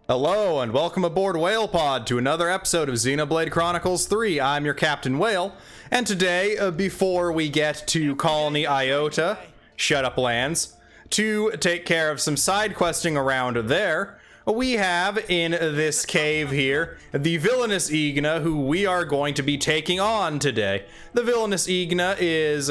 Hello and welcome aboard WhalePod to another episode of Xenoblade Chronicles 3. I'm your Captain Whale, and today, before we get to Colony Iota, Shut Up Lands, to take care of some side questing around there, we have in this cave here the villainous Igna, who we are going to be taking on today. The villainous Igna is,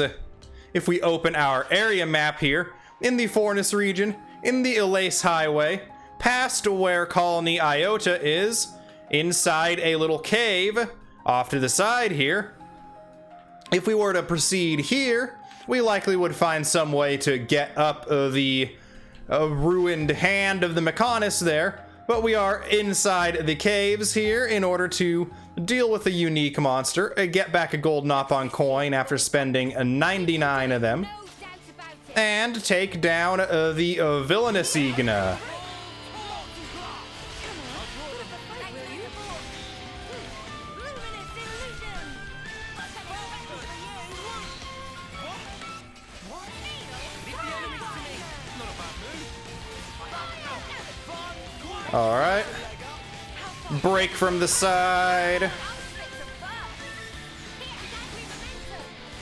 if we open our area map here, in the Fornus region, in the Elace Highway, past where Colony Iota is, inside a little cave off to the side here. If we were to proceed here, we likely would find some way to get up the ruined hand of the Mechonis there, but we are inside the caves here in order to deal with a unique monster, get back a gold Nopon coin after spending 99 of them, and take down the villainous Igna. Alright. Break from the side.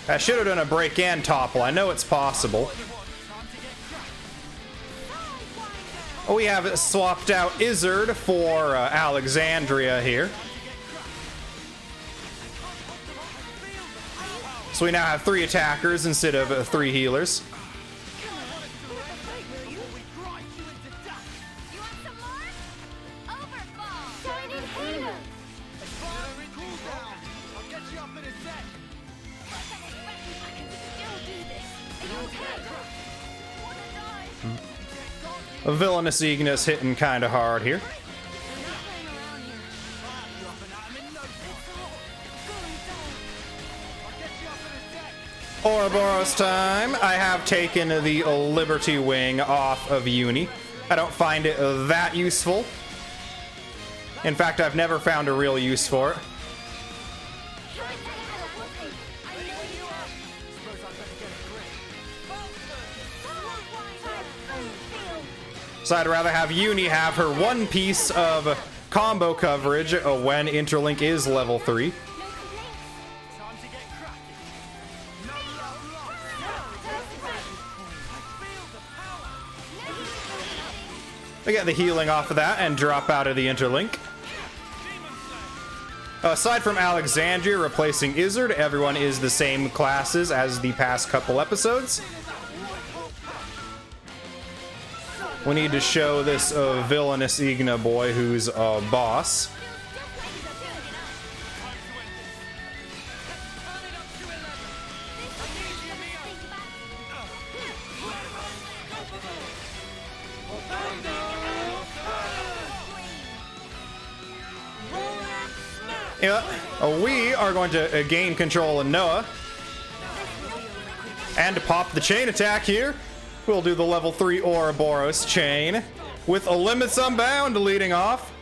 I should have done a break and topple. I know it's possible. We have swapped out Izzard for Alexandria here. So we now have 3 attackers instead of 3 healers. Villainous Igna's hitting kind of hard here. Ouroboros time. I have taken the Liberty Wing off of Uni. I don't find it that useful. In fact, I've never found a real use for it. So I'd rather have Uni have her one piece of combo coverage when Interlink is level 3. We get the healing off of that and drop out of the Interlink. Aside from Alexandria replacing Izzard, everyone is the same classes as the past couple episodes. We need to show this villainous Igna boy who's a boss. Yeah, we are going to gain control of Noah and pop the chain attack here. We'll do the level 3 Ouroboros chain with a Limits Unbound leading off.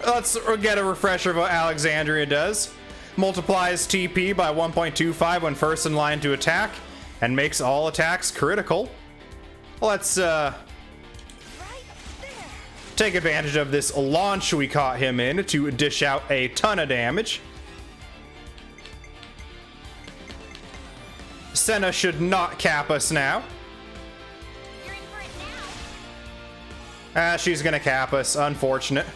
Let's get a refresher of what Alexandria does. Multiplies TP by 1.25 when first in line to attack and makes all attacks critical. Let's take advantage of this launch we caught him in to dish out a ton of damage. Senna should not cap us now. She's gonna cap us. Unfortunate.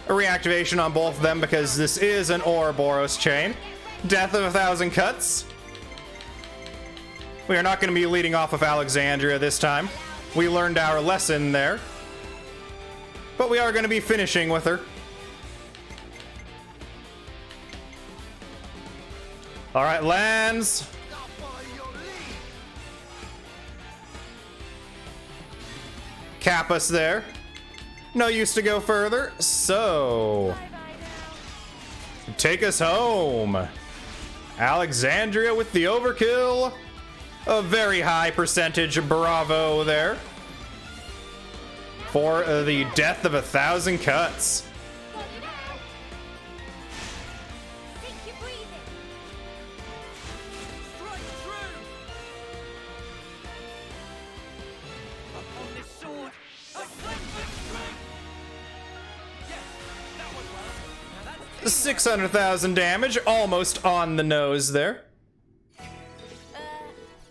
A reactivation on both of them because this is an Ouroboros chain. Death of 1,000 cuts. We are not going to be leading off with Alexandria this time. We learned our lesson there. But we are going to be finishing with her. Alright, lands. Cap us there. No use to go further, so take us home. Alexandria with the overkill. A very high percentage bravo there. For the death of 1,000 cuts. Yes, 600,000 damage, almost on the nose there.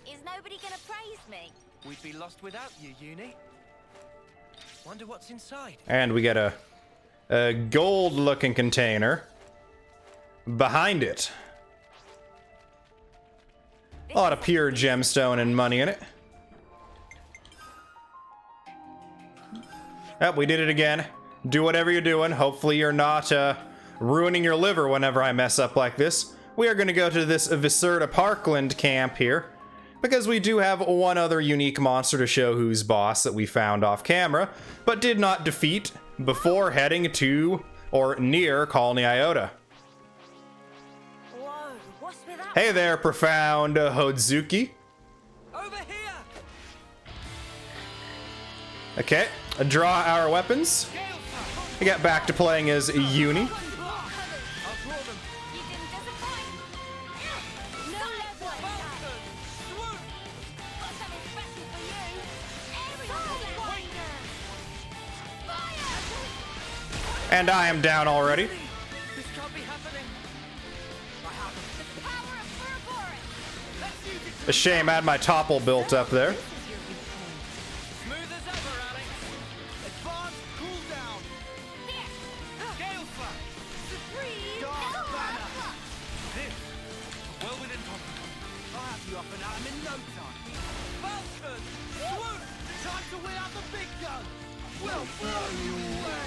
is nobody gonna praise me? We'd be lost without you, Uni. Wonder what's inside. And we get a gold-looking container behind it. A lot of pure gemstone and money in it. Yep, we did it again. Do whatever you're doing. Hopefully you're not ruining your liver whenever I mess up like this. We are going to go to this Viserta Parkland camp here, because we do have one other unique monster to show who's boss that we found off camera, but did not defeat before heading to, or near, Colony Iota. Whoa, what's with that? Hey there, Profound Hodzuki. Over here! Okay, draw our weapons. We get back to playing as Uni. I'll draw them. You didn't disappoint. No level. Swoop! Got something special for you. Everyone. Fire! And I am down already. This can't be happening. I have them. The power of Ouroboros. Let's use it to A shame I had my topple built up there. smooth as ever, Alex. Advanced cooldown. Gale Slash. Supreme Dark power. Banner. This. Well within possible. I'll have you up and at 'em in no time. Falcon. Swoop. Time to win out the big gun. We'll blow you away.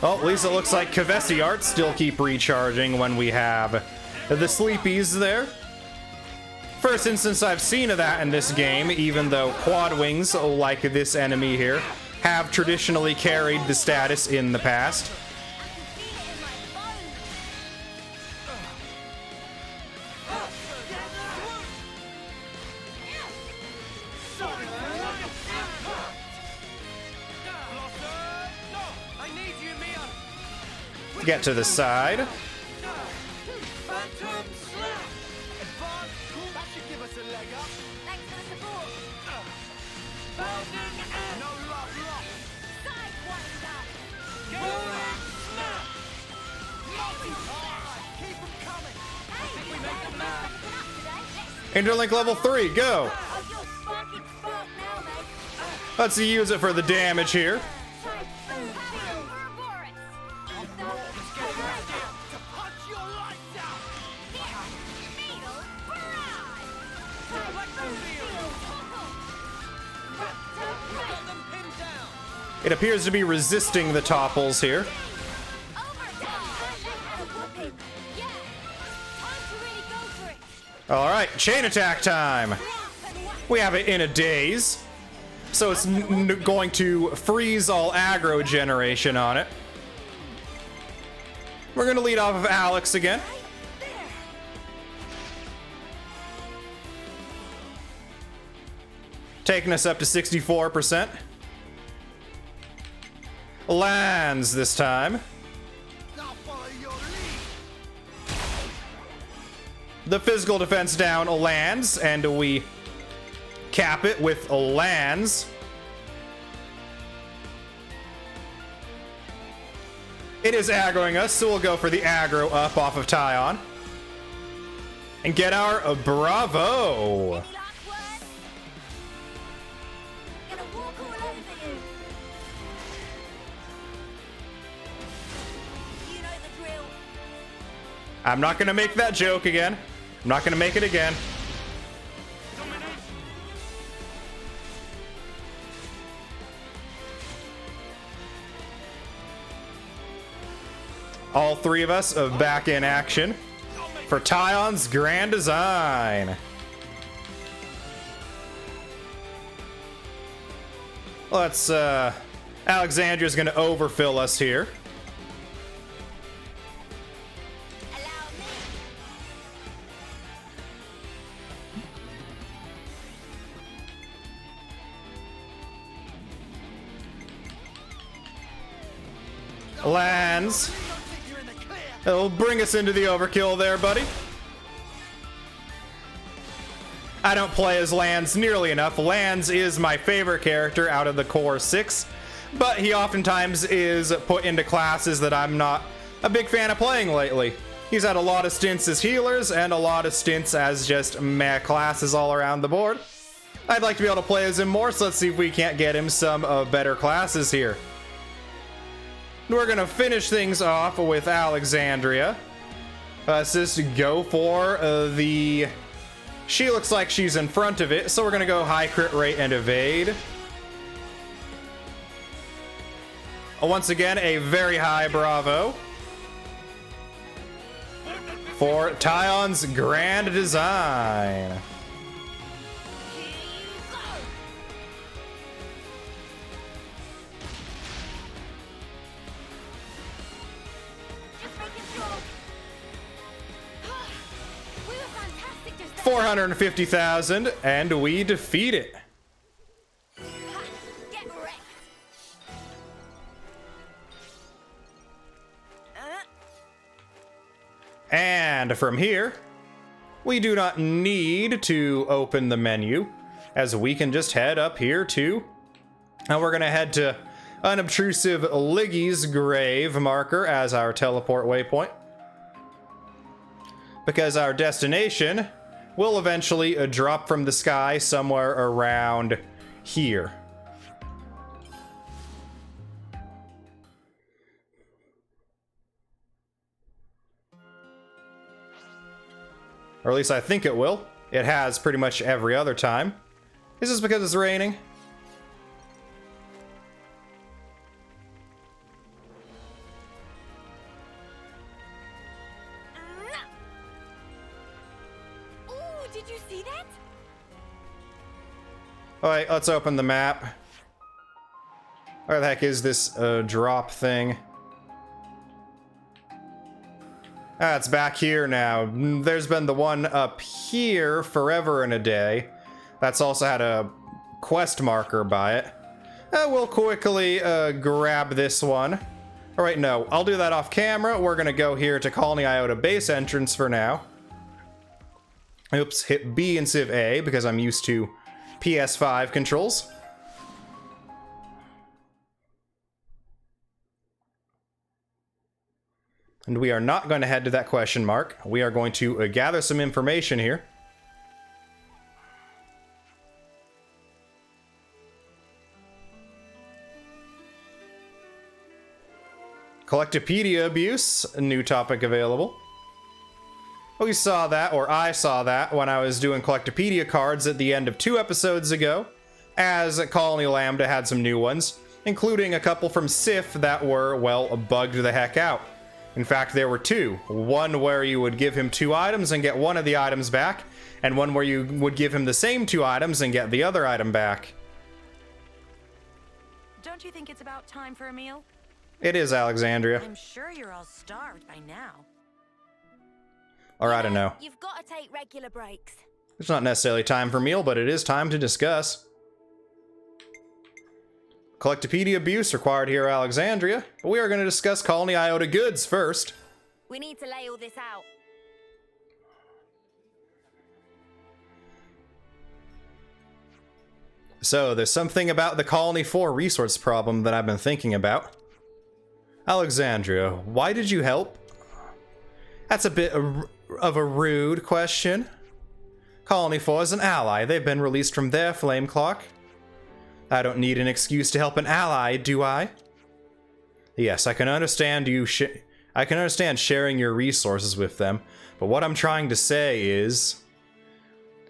Well, at least it looks like Kavesi Arts still keep recharging when we have the sleepies there. First instance I've seen of that in this game, even though quad wings, like this enemy here, have traditionally carried the status in the past. I can feel it in my bones. I need you, Mia. Get to the side. Phantom Slap. Advanced cool. That should give us a leg up. Thanks for the support. Bounding and no love lost. Sidewinder. Rolling snap. Multi-fire. Keep them coming. Hey, we make them mad. stepping up today. Interlink level 3, go! Oh, you're sparking spark now, mate. Let's use it for the damage here. To punch your lights out. Got them pinned down. It appears to be resisting the topples here. Alright, chain attack time! We have it in a daze, so it's going to freeze all aggro generation on it. We're gonna lead off of Alex again. Taking us up to 64%. Lands this time. I'll follow your lead. The physical defense down lands, and we cap it with lands. It is aggroing us, so we'll go for the aggro up off of Tyon. And get our bravo! I'm not gonna make that joke again. I'm not gonna make it again. All three of us are back in action for Tyon's grand design. Let's, Alexandria's gonna overfill us here. Lands. It'll bring us into the overkill there, buddy. I don't play as Lands nearly enough. Lands is my favorite character out of the core 6, but he oftentimes is put into classes that I'm not a big fan of playing lately. He's had a lot of stints as healers and a lot of stints as just meh classes all around the board. I'd like to be able to play as him more, so let's see if we can't get him some better classes here. We're gonna finish things off with Alexandria. Let's just go for the... She looks like she's in front of it, so we're gonna go high crit rate and evade. Once again, a very high bravo for Tyon's grand design. Just making sure. We were fantastic just then. 450,000, and we defeat it. Ha, get wrecked. And from here, we do not need to open the menu, as we can just head up here too. And we're gonna head to Unobtrusive Liggy's grave marker as our teleport waypoint, because our destination will eventually drop from the sky somewhere around here. Or at least I think it will. It has pretty much every other time. Is this because it's raining? Ooh, did you see that? Alright, let's open the map. Where the heck is this drop thing? Ah, it's back here now. There's been the one up here forever and a day. That's also had a quest marker by it. We'll quickly grab this one. Alright, no, I'll do that off camera. We're gonna go here to Colony Iota base entrance for now. Oops, hit B instead of A because I'm used to PS5 controls. And we are not going to head to that question mark. We are going to gather some information here. Collectopedia abuse, a new topic available. We saw that, or I saw that, when I was doing Collectopedia cards at the end of 2 episodes ago, as Colony Lambda had some new ones, including a couple from Sif that were, well, bugged the heck out. In fact, there were 2. One where you would give him 2 items and get one of the items back, and one where you would give him the same 2 items and get the other item back. Don't you think it's about time for a meal? It is, Alexandria. I'm sure you're all starved by now. Or I don't know. You've got to take regular breaks. It's not necessarily time for meal, but it is time to discuss. Collectopedia abuse required here, Alexandria. But we are going to discuss Colony Iota goods first. We need to lay all this out. So, there's something about the Colony 4 resource problem that I've been thinking about. Alexandria, why did you help? That's a bit of a rude question. Colony 4 is an ally. They've been released from their flame clock. I don't need an excuse to help an ally, do I? Yes, I can understand I can understand sharing your resources with them, but what I'm trying to say is,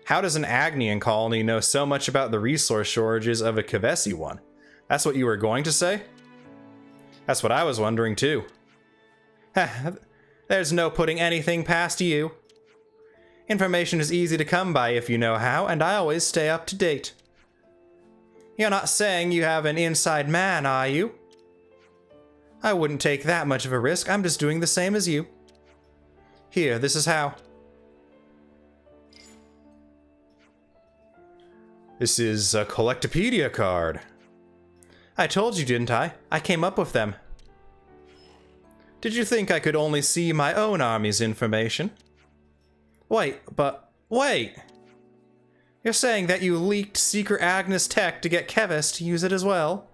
how does an Agnian colony know so much about the resource shortages of a Kavesi one? That's what you were going to say? That's what I was wondering too. There's no putting anything past you. Information is easy to come by if you know how, and I always stay up to date. You're not saying you have an inside man, are you? I wouldn't take that much of a risk. I'm just doing the same as you. Here, this is how. This is a Collectopedia card. I told you, didn't I? I came up with them. Did you think I could only see my own army's information? Wait. You're saying that you leaked secret Agnes tech to get Keves to use it as well?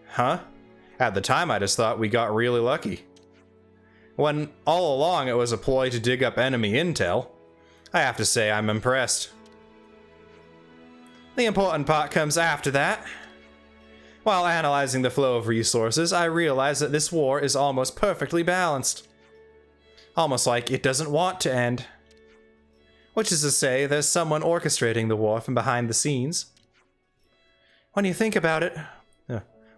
Huh? At the time, I just thought we got really lucky. When all along it was a ploy to dig up enemy intel. I have to say I'm impressed. The important part comes after that. While analyzing the flow of resources, I realized that this war is almost perfectly balanced. Almost like it doesn't want to end. Which is to say, there's someone orchestrating the war from behind the scenes. When you think about it,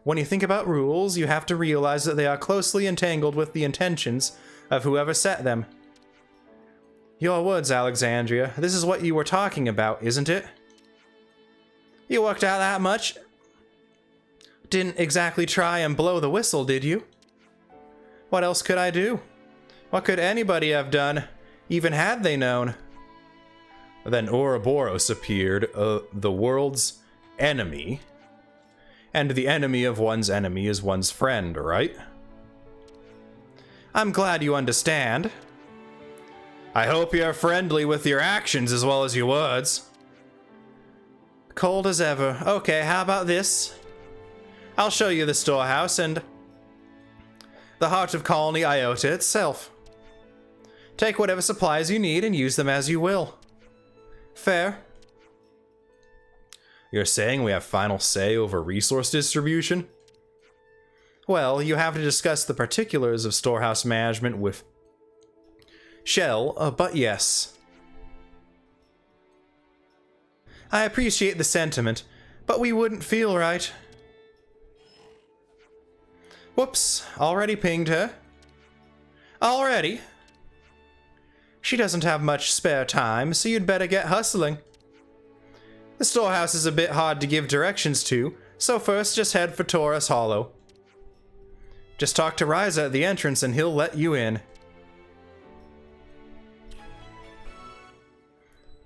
when you think about rules, you have to realize that they are closely entangled with the intentions of whoever set them. Your words, Alexandria. This is what you were talking about, isn't it? You worked out that much? Didn't exactly try and blow the whistle, did you? What else could I do? What could anybody have done, even had they known? Then Ouroboros appeared, the world's enemy. And the enemy of one's enemy is one's friend, right? I'm glad you understand. I hope you're friendly with your actions as well as your words. Cold as ever. Okay, how about this? I'll show you the storehouse and the heart of Colony Iota itself. Take whatever supplies you need and use them as you will. Fair? You're saying we have final say over resource distribution? Well, you have to discuss the particulars of storehouse management with Shell, but yes. I appreciate the sentiment, but we wouldn't feel right. Whoops, already pinged her. Already? She doesn't have much spare time, so you'd better get hustling. The storehouse is a bit hard to give directions to, so first just head for Taurus Hollow. Just talk to Ryza at the entrance and he'll let you in.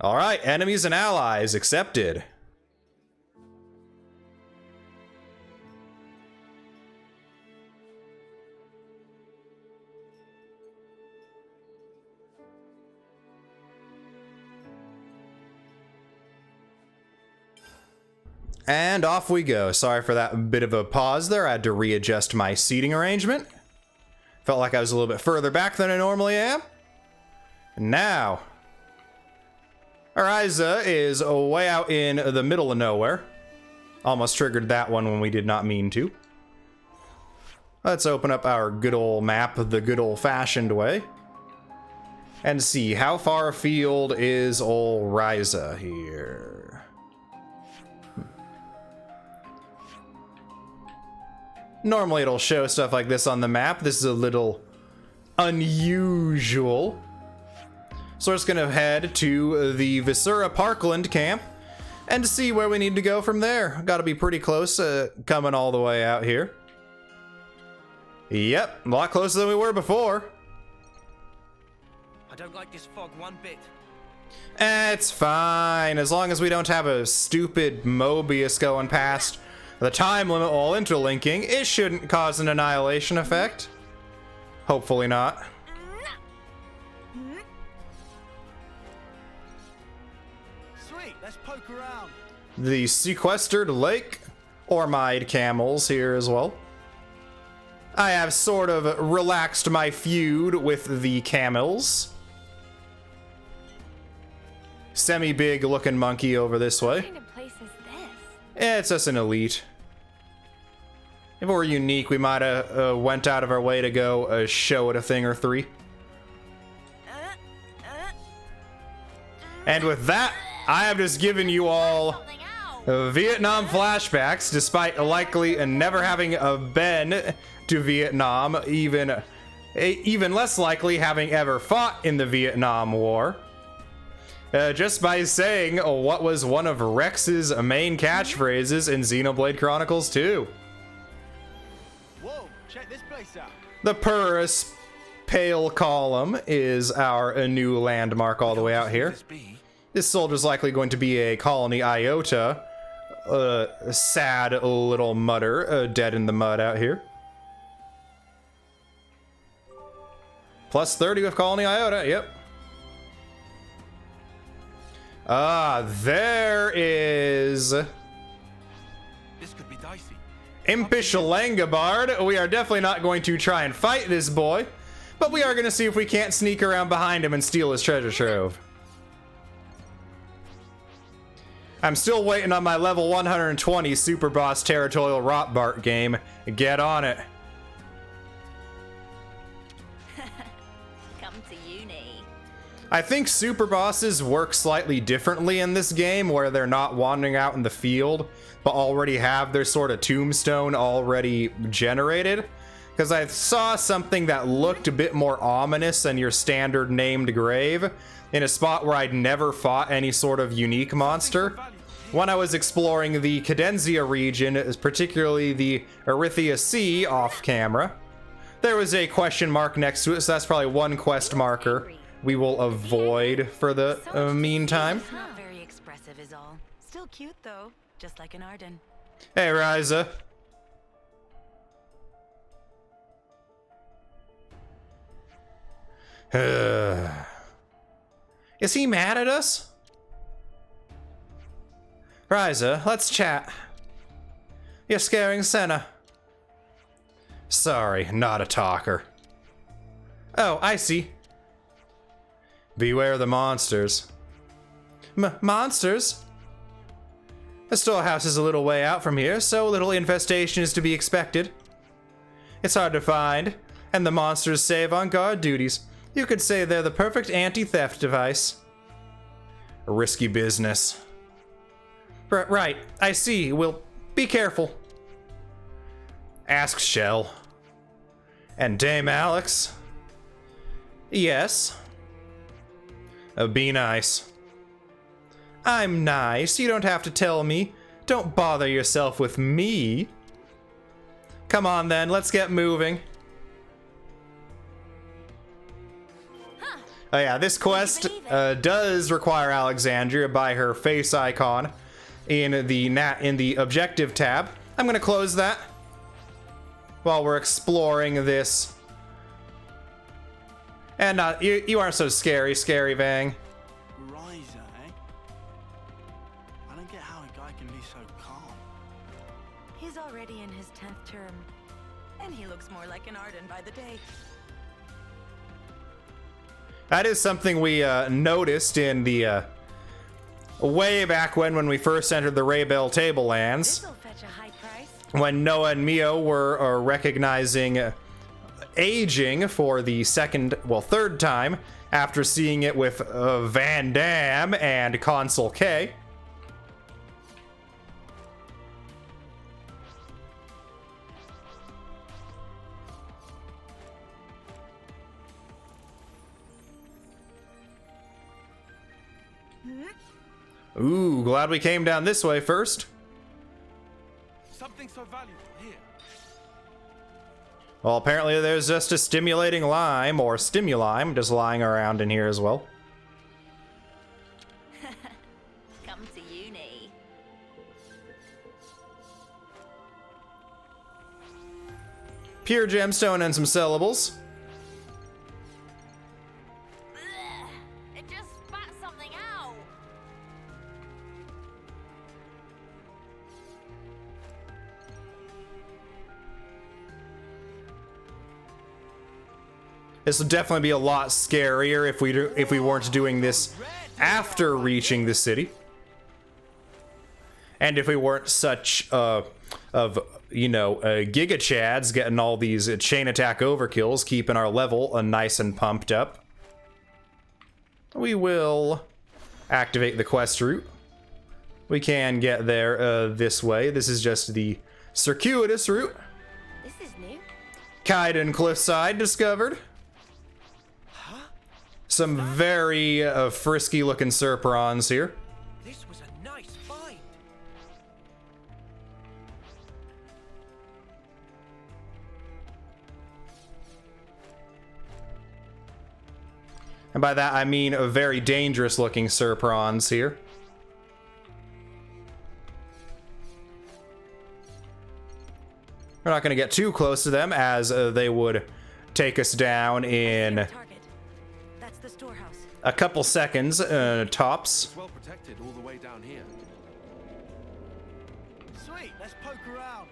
Alright, enemies and allies accepted. And off we go. Sorry for that bit of a pause there. I had to readjust my seating arrangement. Felt like I was a little bit further back than I normally am. And now, Ryza is way out in the middle of nowhere. Almost triggered that one when we did not mean to. Let's open up our good old map the good old-fashioned way. And see, how far afield is old Ryza here? Normally it'll show stuff like this on the map. This is a little unusual. So we're just gonna head to the Visura Parkland camp and see where we need to go from there. Gotta be pretty close, coming all the way out here. Yep, a lot closer than we were before. I don't like this fog one bit. It's fine, as long as we don't have a stupid Mobius going past the time limit while interlinking, it shouldn't cause an annihilation effect. Hopefully not. Sweet, let's poke around. The sequestered lake Ormide camels here as well. I have sort of relaxed my feud with the camels. Semi-big looking monkey over this way. What kind of place is this? It's just an elite. If it were unique, we might have went out of our way to go show it a thing or three. And with that, I have just given you all Vietnam flashbacks, despite likely never having been to Vietnam, even less likely having ever fought in the Vietnam War. Just by saying what was one of Rex's main catchphrases in Xenoblade Chronicles 2. Whoa, check this place out. The Purus Pale Column is our new landmark all the way out here. This soldier's likely going to be a Colony Iota. Sad little mutter, dead in the mud out here. Plus 30 with Colony Iota, yep. There is This could be dicey. Impish Langabard. We are definitely not going to try and fight this boy, but we are going to see if we can't sneak around behind him and steal his treasure trove. I'm still waiting on my level 120 Super Boss Territorial Rotbart game. Get on it. Come to uni. I think super bosses work slightly differently in this game, where they're not wandering out in the field, but already have their sort of tombstone already generated. Because I saw something that looked a bit more ominous than your standard named grave, in a spot where I'd never fought any sort of unique monster. When I was exploring the Cadenzia region, particularly the Erythia Sea off camera, there was a question mark next to it, so that's probably one quest marker we will avoid for the meantime. It's not very expressive is all. Still cute though, just like an Arden. Hey, Ryza. Is he mad at us? Ryza, let's chat. You're scaring Senna. Sorry, not a talker. Oh, I see. Beware the monsters. Monsters? The storehouse is a little way out from here, so little infestation is to be expected. It's hard to find, and the monsters save on guard duties. You could say they're the perfect anti-theft device. A risky business. Right, I see. We'll be careful. Ask Shell. And Dame Alex. Yes. Be nice. I'm nice. You don't have to tell me. Don't bother yourself with me. Come on then, let's get moving. Oh yeah, this quest does require Alexandria by her face icon in the objective tab. I'm gonna close that while we're exploring this. And you aren't so scary, Vang. Riser, eh? I don't get how a guy can be so calm. He's already in his 10th term, and he looks more like an Arden by the day. That is something we noticed in the way back when we first entered the Raybell Tablelands, This'll fetch a high price. when Noah and Mio were recognizing aging for the third time after seeing it with Van Damme and Consul K. Ooh, glad we came down this way first. Something so valuable here. Well, apparently there's just a stimulating lime, or stimulime, just lying around in here as well. Come to uni. Pure gemstone and some sellables. Ugh, it just spat something out. This would definitely be a lot scarier if we weren't doing this after reaching the city, and if we weren't such Giga Chads getting all these chain attack overkills, keeping our level nice and pumped up. We will activate the quest route. We can get there this way. This is just the circuitous route. This is new. Kaiden Cliffside discovered. Some very frisky looking Serperons here. This was a nice find. And by that I mean a very dangerous looking Serperons here. We're not going to get too close to them, as they would take us down in Target. That's the storehouse. a couple seconds, tops. It's well protected all the way down here. Sweet, let's poke around.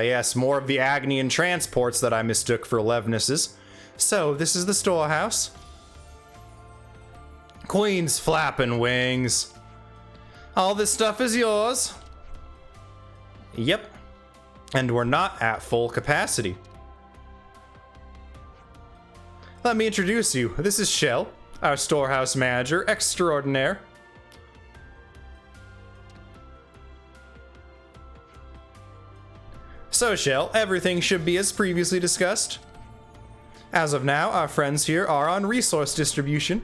Yes, more of the Agnian transports that I mistook for Levnis's. So, this is the storehouse. Queen's flapping wings. All this stuff is yours. Yep. And we're not at full capacity. Let me introduce you. This is Shell, our storehouse manager extraordinaire. So, Shell, everything should be as previously discussed. As of now, our friends here are on resource distribution.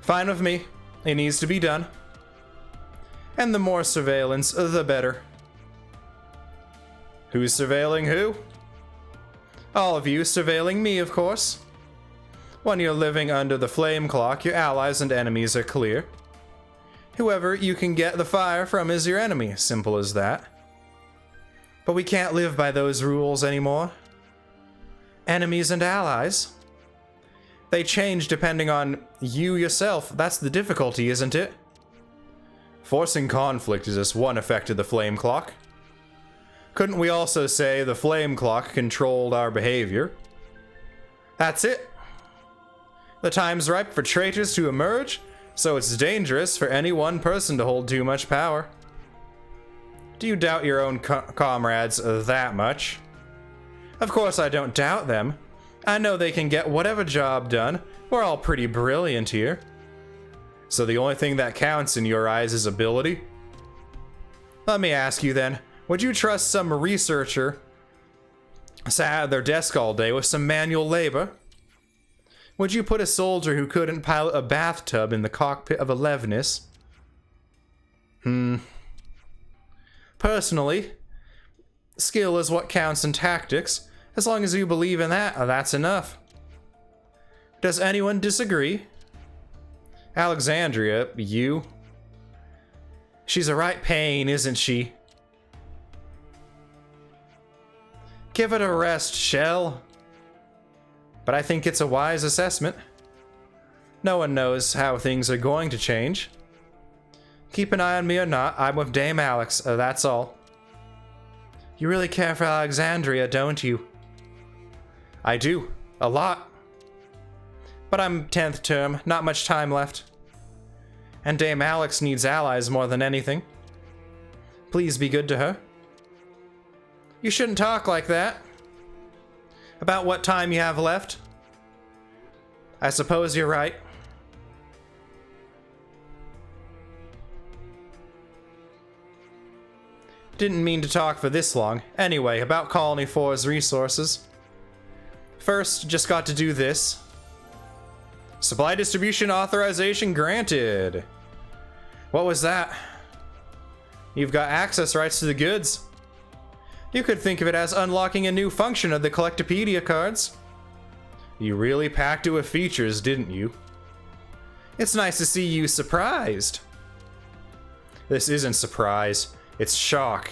Fine with me. It needs to be done. And the more surveillance, the better. Who's surveilling who? All of you surveilling me, of course. When you're living under the flame clock, your allies and enemies are clear. Whoever you can get the fire from is your enemy. Simple as that. But we can't live by those rules anymore. Enemies and allies. They change depending on you yourself. That's the difficulty, isn't it? Forcing conflict is just one effect of the flame clock. Couldn't we also say the flame clock controlled our behavior? That's it. The time's ripe for traitors to emerge, so it's dangerous for any one person to hold too much power. Do you doubt your own comrades that much? Of course I don't doubt them. I know they can get whatever job done. We're all pretty brilliant here. So the only thing that counts in your eyes is ability? Let me ask you then, would you trust some researcher sat at their desk all day with some manual labor? Would you put a soldier who couldn't pilot a bathtub in the cockpit of a Levnis? Personally, skill is what counts in tactics. As long as you believe in that, that's enough. Does anyone disagree? Alexandria, you? She's a right pain, isn't she? Give it a rest, Shell. But I think it's a wise assessment. No one knows how things are going to change. Keep an eye on me or not, I'm with Dame Alex, that's all. You really care for Alexandria, don't you? I do. A lot. But I'm 10th term, not much time left. And Dame Alex needs allies more than anything. Please be good to her. You shouldn't talk like that. About what time you have left? I suppose you're right. Didn't mean to talk for this long. Anyway, about Colony 4's resources. First, just got to do this. Supply distribution authorization granted. What was that? You've got access rights to the goods. You could think of it as unlocking a new function of the Collectopedia cards. You really packed it with features, didn't you? It's nice to see you surprised. This isn't surprise, it's shock.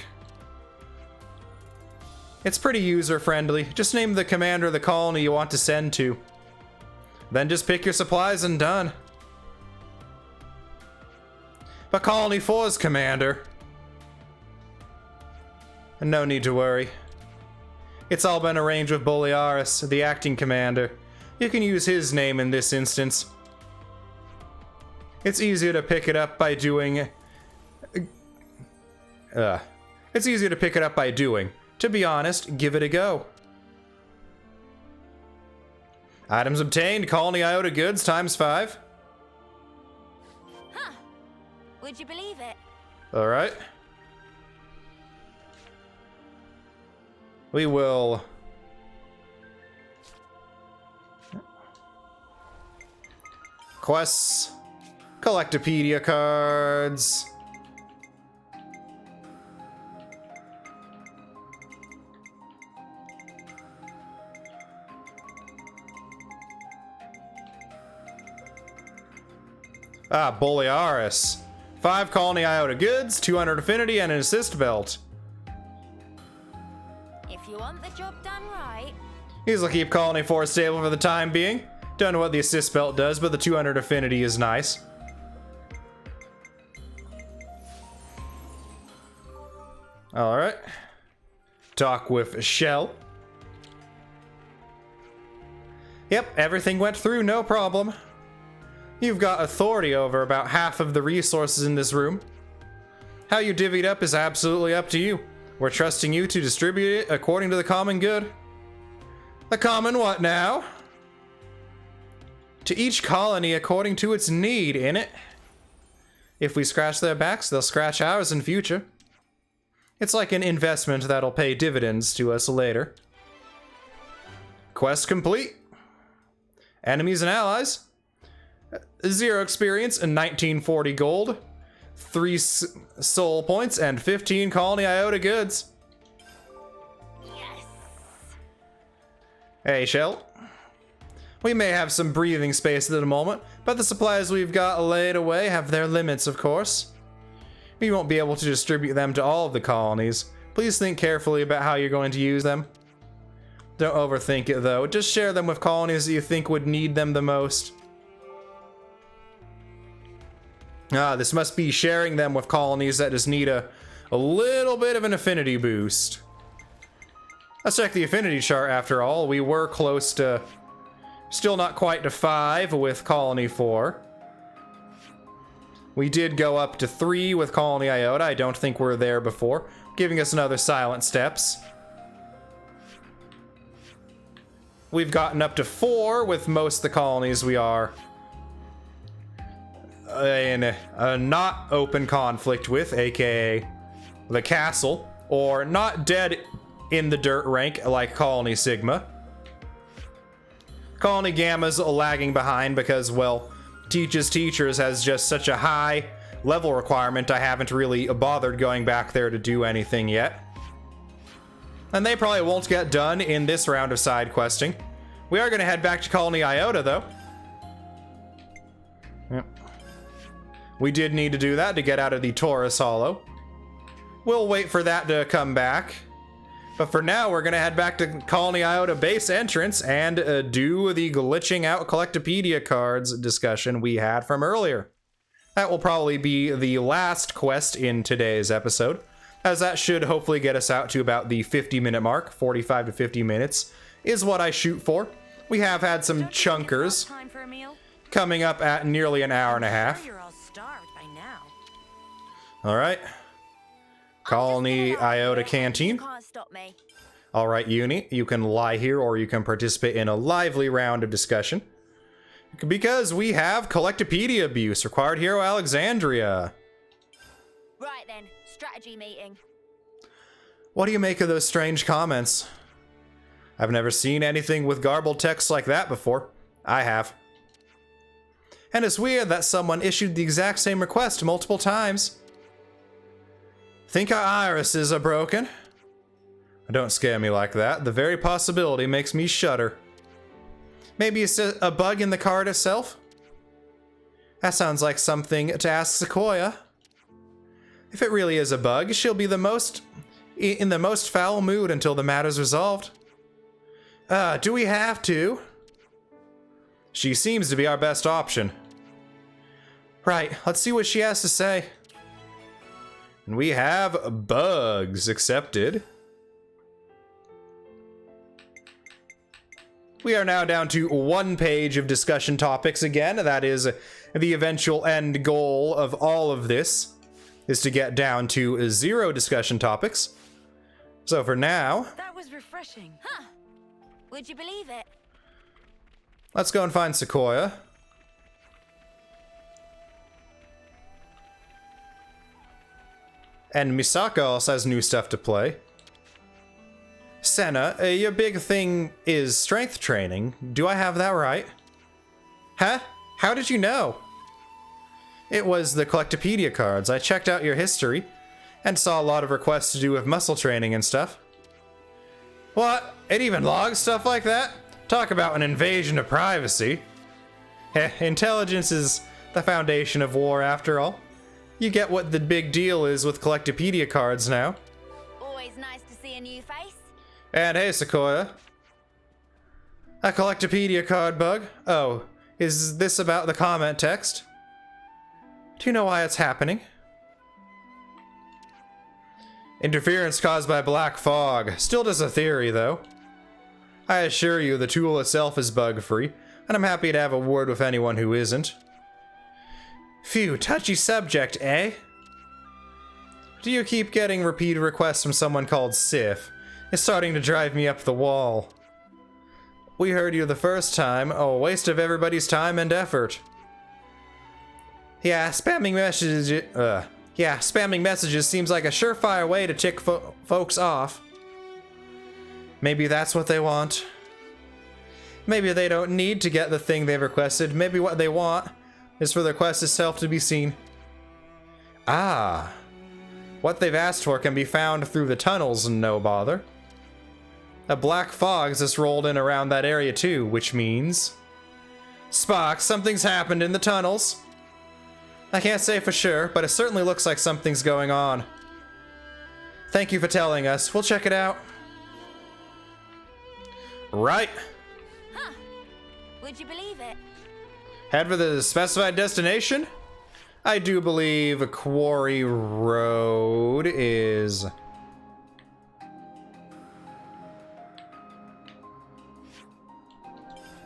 It's pretty user-friendly. Just name the commander of the colony you want to send to. Then just pick your supplies and done. But Colony 4's commander. No need to worry. It's all been arranged with Borealis, the acting commander. You can use his name in this instance. It's easier to pick it up by doing... It's easier to pick it up by doing. To be honest, give it a go. Items obtained, Colony IOTA goods ×5. Huh. Would you believe it? Alright. We will... Quests. Collectopedia cards. Ah, Borealis. 5 colony iota goods, 200 affinity, and an assist belt. If you want the job done right, These will keep colony 4 stable for the time being. Don't know what the assist belt does, but the 200 affinity is nice. Alright. Talk with Shell. Yep, everything went through, no problem. You've got authority over about half of the resources in this room. How you divvied up is absolutely up to you. We're trusting you to distribute it according to the common good. The common what now? To each colony according to its need, innit? If we scratch their backs, they'll scratch ours in future. It's like an investment that'll pay dividends to us later. Quest complete. Enemies and allies. 0 experience and 1940 gold. 3 soul points and 15 colony iota goods. yes. Hey, Shell. We may have some breathing space at the moment, but the supplies we've got laid away have their limits, of course. We won't be able to distribute them to all of the colonies. Please think carefully about how you're going to use them. Don't overthink it, though. Just share them with colonies that you think would need them the most. This must be sharing them with colonies that just need a little bit of an affinity boost. Let's check the affinity chart after all. We were close to... Still not quite to 5 with colony 4. We did go up to 3 with colony iota. I don't think we're there before. Giving us another silent steps. We've gotten up to 4 with most of the colonies we are in a not open conflict with, aka the castle, or not dead in the dirt rank like Colony Sigma. Colony Gamma's lagging behind because, well, Teaches Teachers has just such a high level requirement I haven't really bothered going back there to do anything yet. And they probably won't get done in this round of side questing. We are going to head back to Colony Iota, though. Yep. We did need to do that to get out of the Taurus Hollow. We'll wait for that to come back. But for now, we're going to head back to Colony Iota base entrance and do the glitching out Collectopedia cards discussion we had from earlier. That will probably be the last quest in today's episode, as that should hopefully get us out to about the 50-minute mark. 45 to 50 minutes is what I shoot for. We have had some chunkers Time for a meal? coming up at nearly an hour and a half. Sure, you're all starved by now. All right. Colony Iota Canteen. You can't stop me. All right, Uni, you can lie here or you can participate in a lively round of discussion. Because we have Collectopedia abuse, required hero Alexandria. Right then, strategy meeting. What do you make of those strange comments? I've never seen anything with garbled text like that before. I have. And it's weird that someone issued the exact same request multiple times. Think our irises are broken? Don't scare me like that. The very possibility makes me shudder. Maybe it's a bug in the card itself? That sounds like something to ask Sequoia. If it really is a bug, she'll be in the most foul mood until the matter's resolved. Do we have to? She seems to be our best option. Right, let's see what she has to say. And we have bugs accepted. We are now down to 1 page of discussion topics again. That is the eventual end goal of all of this, is to get down to 0 discussion topics. So for now, That was refreshing. Huh. Would you believe it? let's go and find Sequoia. And Misaka also has new stuff to play. Senna, your big thing is strength training. Do I have that right? Huh? How did you know? It was the Collectopedia cards. I checked out your history and saw a lot of requests to do with muscle training and stuff. What? It even logs stuff like that? Talk about an invasion of privacy. Heh, intelligence is the foundation of war after all. You get what the big deal is with Collectopedia cards now. Always nice to see a new face. And hey, Sequoia. A Collectopedia card bug? Oh, is this about the comment text? Do you know why it's happening? Interference caused by black fog. Still just a theory, though. I assure you, the tool itself is bug-free, and I'm happy to have a word with anyone who isn't. Phew, touchy subject, eh? Do you keep getting repeated requests from someone called Sif? It's starting to drive me up the wall. We heard you the first time. Oh, a waste of everybody's time and effort. Yeah, spamming messages seems like a surefire way to tick folks off. Maybe that's what they want. Maybe they don't need to get the thing they've requested. Maybe what they want is for the request itself to be seen. Ah. What they've asked for can be found through the tunnels, no bother. A black fog's just rolled in around that area too, which means... Spock, something's happened in the tunnels. I can't say for sure, but it certainly looks like something's going on. Thank you for telling us. We'll check it out. Right. Huh. Would you believe it? Head for the specified destination? I do believe Quarry Road is...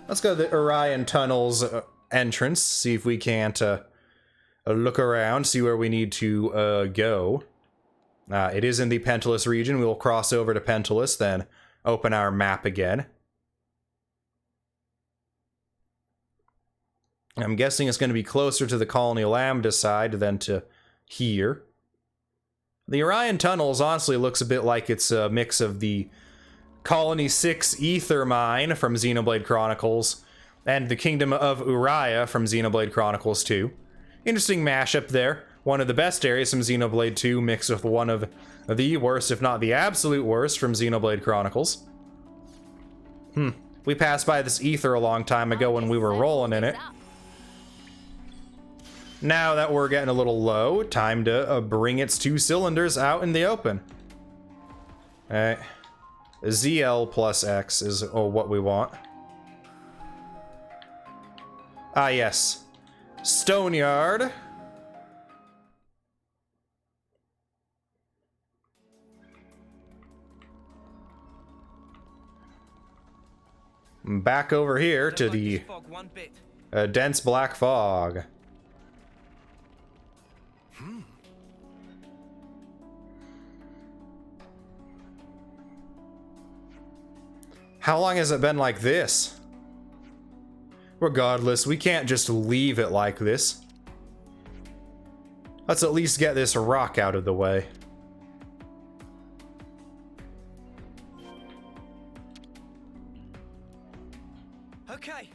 Let's go to the Orion Tunnels entrance, see if we can't look around, see where we need to go. It is in the Pentalus region. We'll cross over to Pentalus, then open our map again. I'm guessing it's going to be closer to the Colony Lambda side than to here. The Orion Tunnels honestly looks a bit like it's a mix of the Colony 6 Ether Mine from Xenoblade Chronicles and the Kingdom of Uriah from Xenoblade Chronicles 2. Interesting mashup there. One of the best areas from Xenoblade 2 mixed with one of the worst, if not the absolute worst, from Xenoblade Chronicles. We passed by this ether a long time ago when we were rolling in it. Now that we're getting a little low, time to bring its two cylinders out in the open. Alright. ZL plus X is what we want. Ah, yes. Stoneyard. Back over here to the dense black fog. How long has it been like this? Regardless, we can't just leave it like this. Let's at least get this rock out of the way. Okay.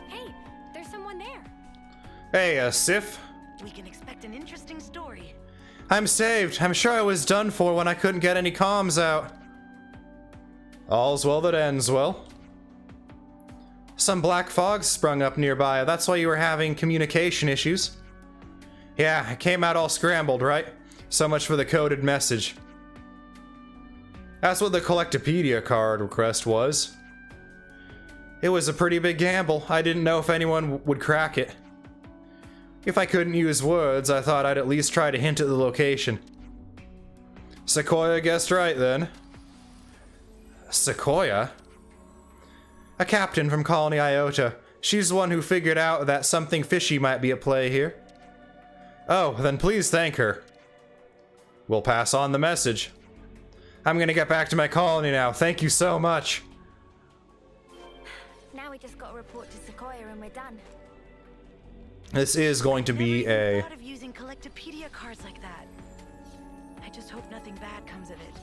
Hey, there's someone there. Hey, Sif. We can expect an interesting story. I'm saved. I'm sure I was done for when I couldn't get any comms out. All's well that ends well. Some black fog sprung up nearby. That's why you were having communication issues. Yeah, it came out all scrambled, right? So much for the coded message. That's what the Collectopedia card request was. It was a pretty big gamble. I didn't know if anyone would crack it. If I couldn't use words, I thought I'd at least try to hint at the location. Sequoia guessed right then. Sequoia? A captain from Colony Iota. She's the one who figured out that something fishy might be at play here. Oh, then please thank her. We'll pass on the message. I'm gonna get back to my colony now. Thank you so much. Now we just got to report to Sequoia and we're done. This is going to be Never even a... thought of using Collectopedia cards like that. I just hope nothing bad comes of it.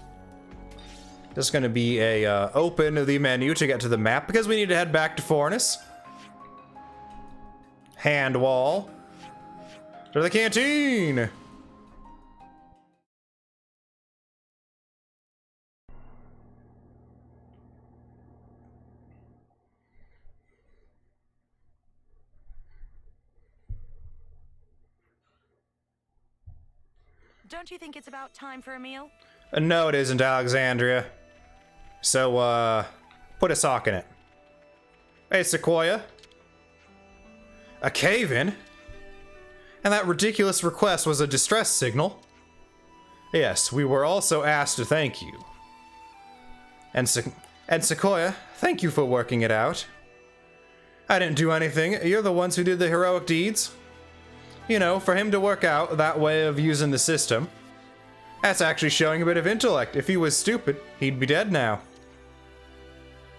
This is going to be a open the menu to get to the map because we need to head back to Fornus. Hand wall. To the canteen. don't you think it's about time for a meal? No, it isn't, Alexandria. So, put a sock in it. Hey, Sequoia. A cave-in? And that ridiculous request was a distress signal? Yes, we were also asked to thank you. And Sequoia, thank you for working it out. I didn't do anything. You're the ones who did the heroic deeds. You know, for him to work out that way of using the system. That's actually showing a bit of intellect. If he was stupid, he'd be dead now.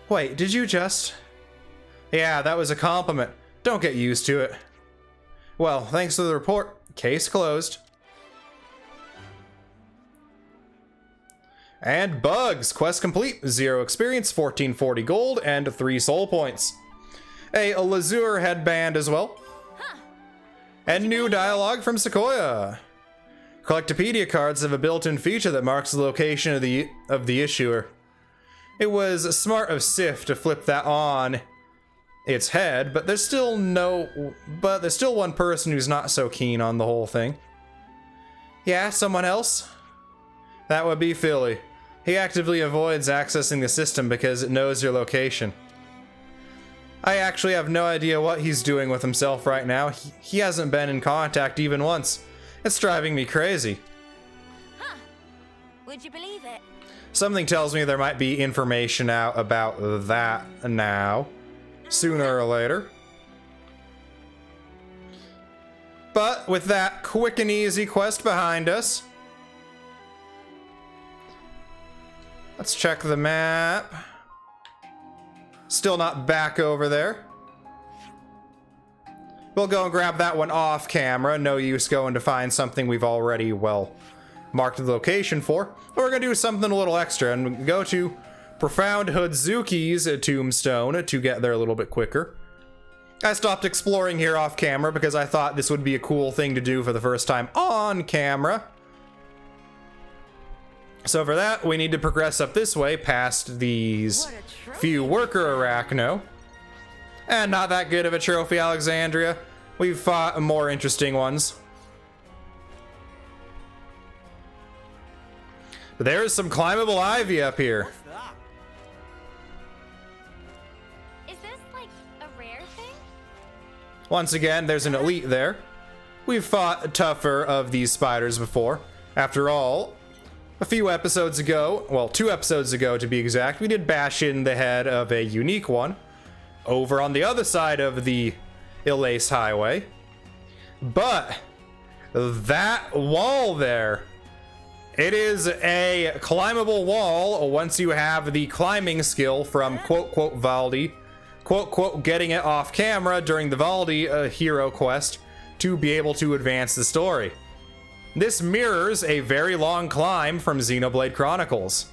Wait, did you just... Yeah, that was a compliment. Don't get used to it. Well, thanks to the report. Case closed. And bugs. Quest complete. 0 experience, 1440 gold, and 3 soul points. A Lazure headband as well. And new dialogue from Sequoia. Collectopedia cards have a built-in feature that marks the location of the issuer. It was smart of Sif to flip that on its head, but there's still one person who's not so keen on the whole thing. Yeah, someone else? That would be Philly. He actively avoids accessing the system because it knows your location. I actually have no idea what he's doing with himself right now. He hasn't been in contact even once. It's driving me crazy. Huh. Would you believe it? Something tells me there might be information out about that now. Sooner or later. But with that quick and easy quest behind us, let's check the map. Still not back over there. We'll go and grab that one off camera. No use going to find something we've already, well, marked the location for. We're gonna do something a little extra and go to Profound Hoodzuki's tombstone to get there a little bit quicker. I stopped exploring here off camera because I thought this would be a cool thing to do for the first time on camera. So for that, we need to progress up this way past these few worker arachno. And not that good of a trophy, Alexandria. We've fought more interesting ones. But there is some climbable ivy up here. What's that? Is this like a rare thing? Once again, there's an elite there. We've fought tougher of these spiders before. After all, a few episodes ago, well, 2 episodes ago to be exact, we did bash in the head of a unique one over on the other side of the IOTA'S highway. But that wall there, it is a climbable wall once you have the climbing skill from quote Valdi, quote getting it off camera during the Valdi hero quest to be able to advance the story. This mirrors a very long climb from Xenoblade Chronicles.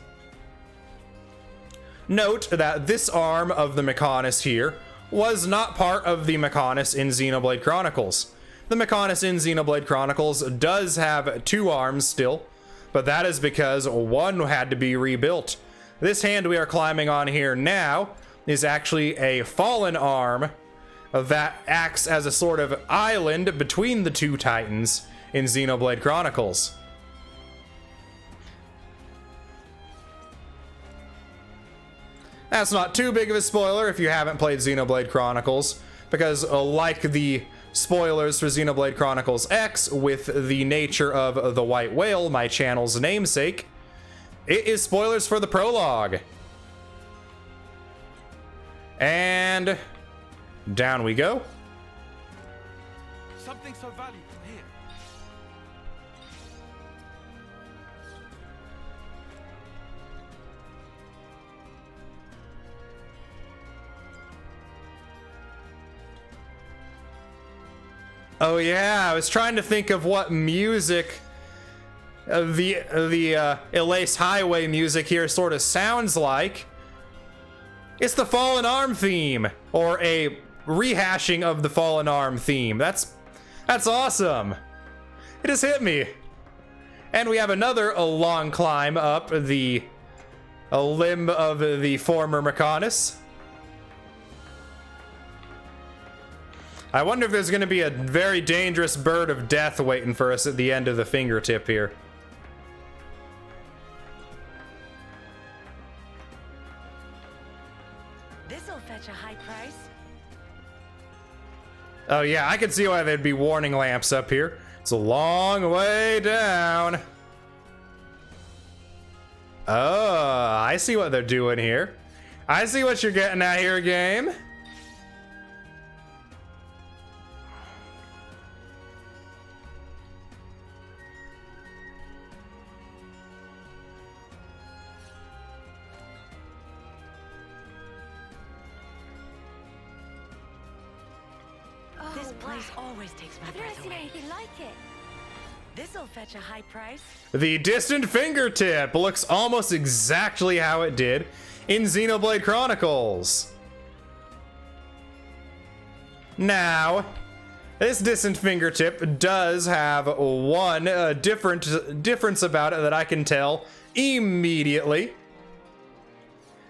Note that this arm of the Mechonis here was not part of the Mechonis in Xenoblade Chronicles. The Mechonis in Xenoblade Chronicles does have 2 arms still, but that is because one had to be rebuilt. This hand we are climbing on here now is actually a fallen arm that acts as a sort of island between the 2 titans in Xenoblade Chronicles. That's not too big of a spoiler if you haven't played Xenoblade Chronicles, because like the spoilers for Xenoblade Chronicles X with the nature of the White Whale, my channel's namesake, it is spoilers for the prologue. And down we go. Something so valuable here. Oh yeah, I was trying to think of what music the IOTA'S Highway music here sort of sounds like. It's the Fallen Arm theme, or a rehashing of the Fallen Arm theme. That's awesome. It just hit me. And we have another long climb up a limb of the former Mechonis. I wonder if there's going to be a very dangerous bird of death waiting for us at the end of the fingertip here. This'll fetch a high price. Oh yeah, I can see why there'd be warning lamps up here. It's a long way down. Oh, I see what they're doing here. I see what you're getting at here, game. This place always takes my I've never breath seen away. anything like it. This'll fetch a high price. The distant fingertip looks almost exactly how it did in Xenoblade Chronicles. Now, this distant fingertip does have one difference about it that I can tell immediately.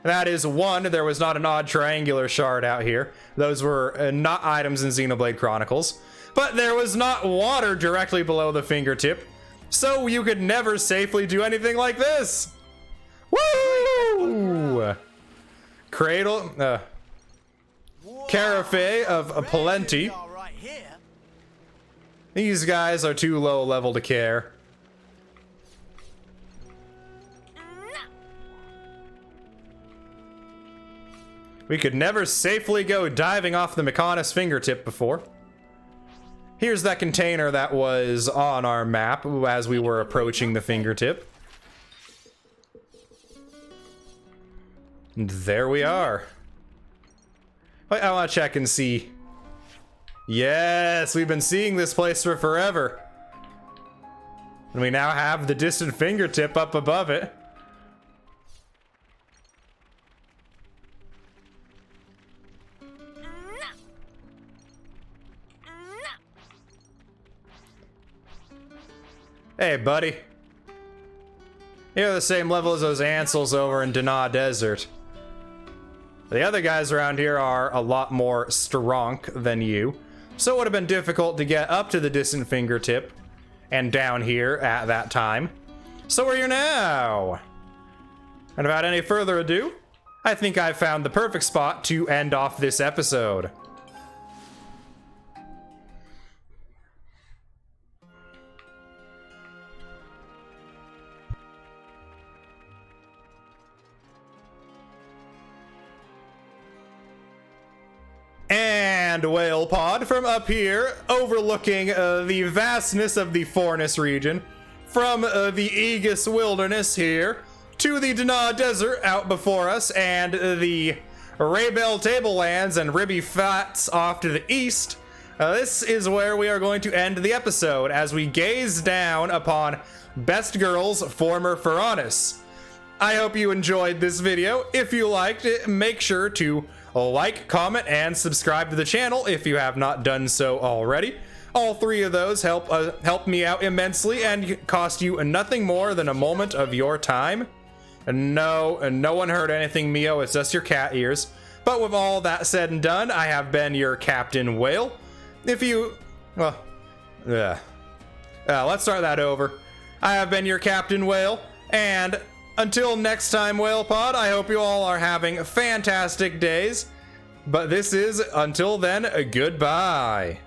That is, one, there was not an odd triangular shard out here. Those were not items in Xenoblade Chronicles. But there was not water directly below the fingertip, so you could never safely do anything like this. Woo! Cradle, Carafe of Plenty. All right here. These guys are too low level to care. We could never safely go diving off the Mechonis fingertip before. Here's that container that was on our map as we were approaching the fingertip. And there we are. Wait, I want to check and see. Yes, we've been seeing this place for forever. And we now have the distant fingertip up above it. Hey, buddy. You're the same level as those Ansels over in Dana Desert. The other guys around here are a lot more strong than you, so it would have been difficult to get up to the distant fingertip and down here at that time. So we're here now. And without any further ado, I think I've found the perfect spot to end off this episode. And Whale Pod from up here, overlooking the vastness of the Fornus region, from the Aegis Wilderness here to the Dana Desert out before us, and the Raybell Tablelands and Ribby Flats off to the east. This is where we are going to end the episode as we gaze down upon Best Girl's former Ferronis. I hope you enjoyed this video. If you liked it, make sure to like, comment, and subscribe to the channel if you have not done so already. All three of those help me out immensely and cost you nothing more than a moment of your time. And no one heard anything, Mio. It's just your cat ears. But with all that said and done, I have been your Captain Whale. If you... well... let's start that over. I have been your Captain Whale, and until next time, Whale Pod, I hope you all are having fantastic days. But this is, until then, goodbye.